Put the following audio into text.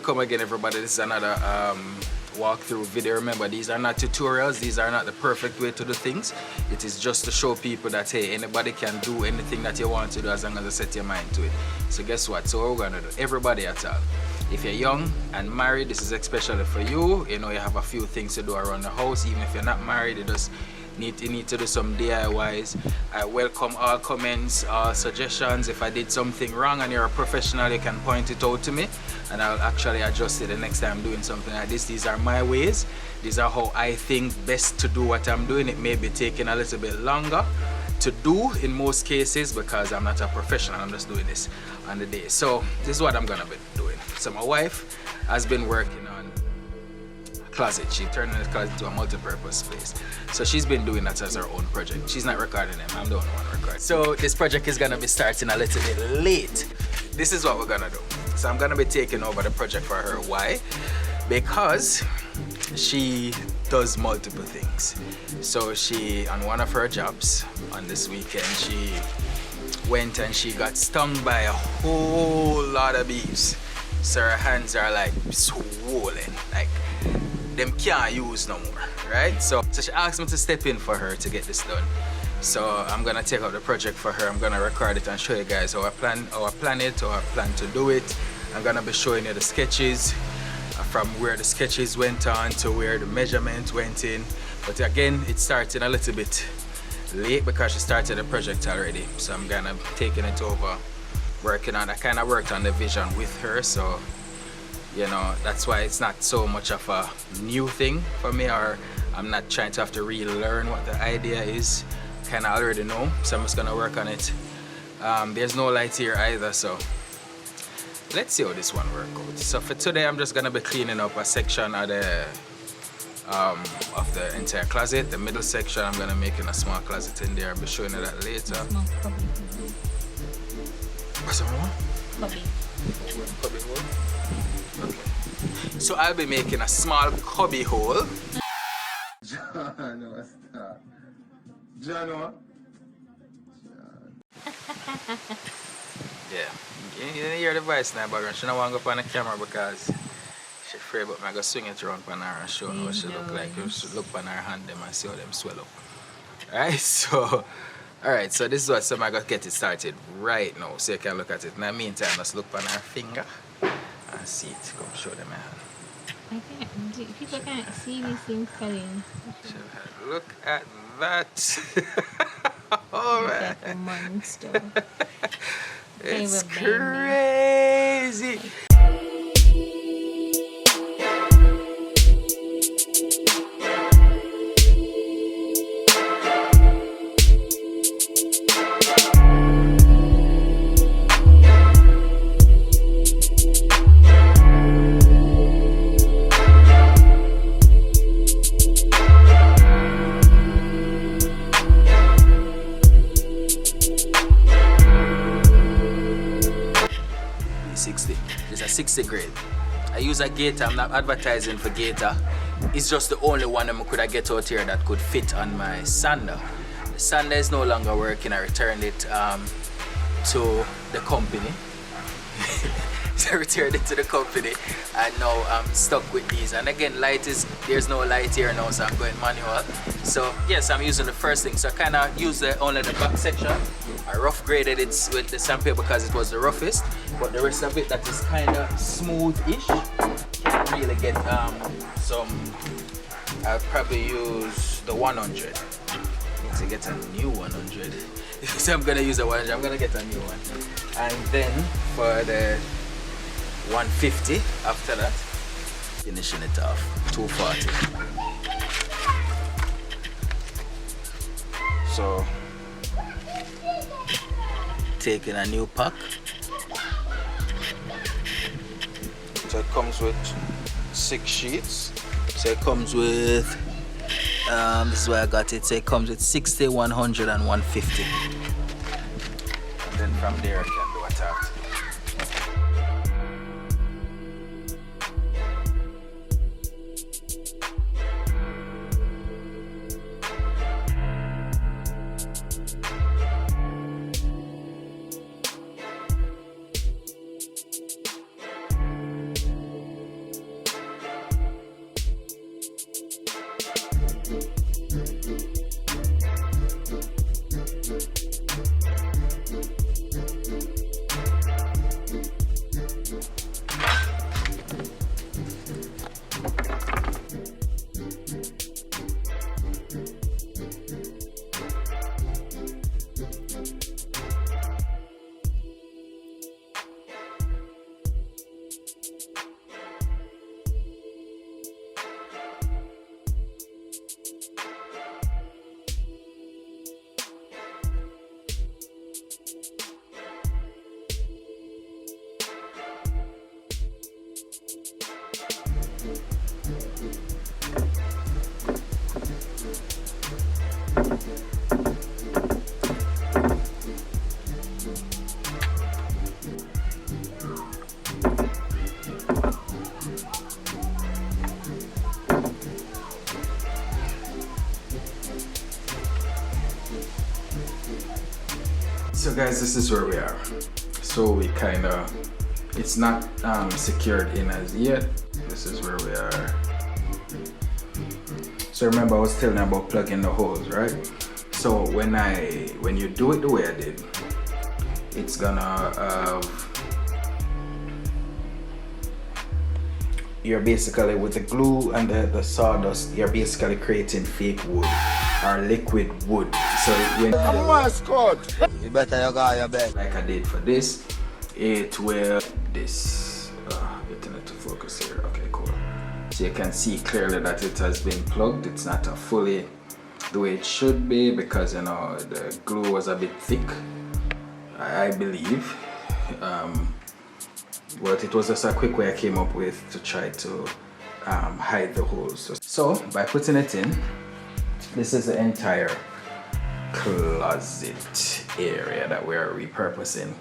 welcome again, everybody. This is another walkthrough video. Remember, these are not tutorials. These are not the perfect way to do things. It is just to show people that, hey, anybody can do anything that you want to do as long as you set your mind to it. So guess what? So what we're gonna do, everybody at all, if you're young and married, this is especially for you. You know, you have a few things to do around the house. Even if you're not married, you need to do some DIYs. I welcome all comments, all suggestions. If I did something wrong and you're a professional, you can point it out to me and I'll actually adjust it the next time I'm doing something like this. These are my ways. These are how I think best to do what I'm doing. It may be taking a little bit longer to do in most cases because I'm not a professional. I'm just doing this on the day. So this is what I'm gonna be doing. So my wife has been working on closet. She turned the closet into a multi-purpose place. So she's been doing that as her own project. She's not recording them, I'm the only one recording. So this project is gonna be starting a little bit late. This is what we're gonna do. So I'm gonna be taking over the project for her. Why? Because she does multiple things. So she, on one of her jobs on this weekend, she went and she got stung by a whole lot of bees. So her hands are like swollen, like them can't use no more, right? So she asked me to step in for her to get this done. So I'm gonna take up the project for her. I'm gonna record it and show you guys how I plan to do it. I'm gonna be showing you the sketches from where the sketches went on to where the measurement went in. But again, it's starting a little bit late because she started the project already. So I'm gonna taking it over, working on. I kind of worked on the vision with her, so you know, that's why it's not so much of a new thing for me, or I'm not trying to have to relearn what the idea is. Kind of already know, so I'm just gonna work on it. There's no light here either, so let's see how this one works out. So for today, I'm just gonna be cleaning up a section of the entire closet. The middle section, I'm gonna make in a small closet in there. I'll be showing you that later. What's the one? Cubby hole. Okay. So I'll be making a small cubby hole. John, stop. John. Yeah, you hear the voice now, but she don't want to go on the camera because she's afraid, but I'm going to swing it around on her and show her what she look like. She look on her hand them and see how them swell up. Alright, so so this is what I'm going to get it started right now so you can look at it. In the meantime, just look on her finger and see it. Come show them my hand. I can't, people can't see these things cutting. Look at that. Alright. Like a monster. It's crazy. It's a 60 grade. I use a gator. I'm not advertising for gator. It's just the only one I could get out here that could fit on my sander. The sander is no longer working. I returned it to the company. So I returned it to the company and now I'm stuck with these. And again, there's no light here now, so I'm going manual. So yes, I'm using the first thing. So I kind of used only the back section. I rough graded it with the sandpaper because it was the roughest, but the rest of it that is kind of smooth-ish. Can't really get some. I'll probably use the 100. Need to get a new 100. So I'm gonna use the 100. I'm gonna get a new one, and then for the 150 after that, finishing it off 240. So taking a new pack. So it comes with 6 sheets. So it comes with this is where I got it. So it comes with 60, 100 and 150. And then from there I can do a tart. So guys, this is where we are. So we kind of, it's not secured in as yet. This is where we are. So remember I was telling you about plugging the holes, right? So when you do it the way I did, it's gonna you're basically, with the glue and the sawdust, you're basically creating fake wood or liquid wood. So when You better you go your bed. like I did for this, it will getting it to focus here. Okay, cool. So you can see clearly that it has been plugged. It's not a fully the way it should be because, you know, the glue was a bit thick, I believe. But it was just a quick way I came up with to try to hide the holes. So by putting it in, this is the entire closet area that we are repurposing.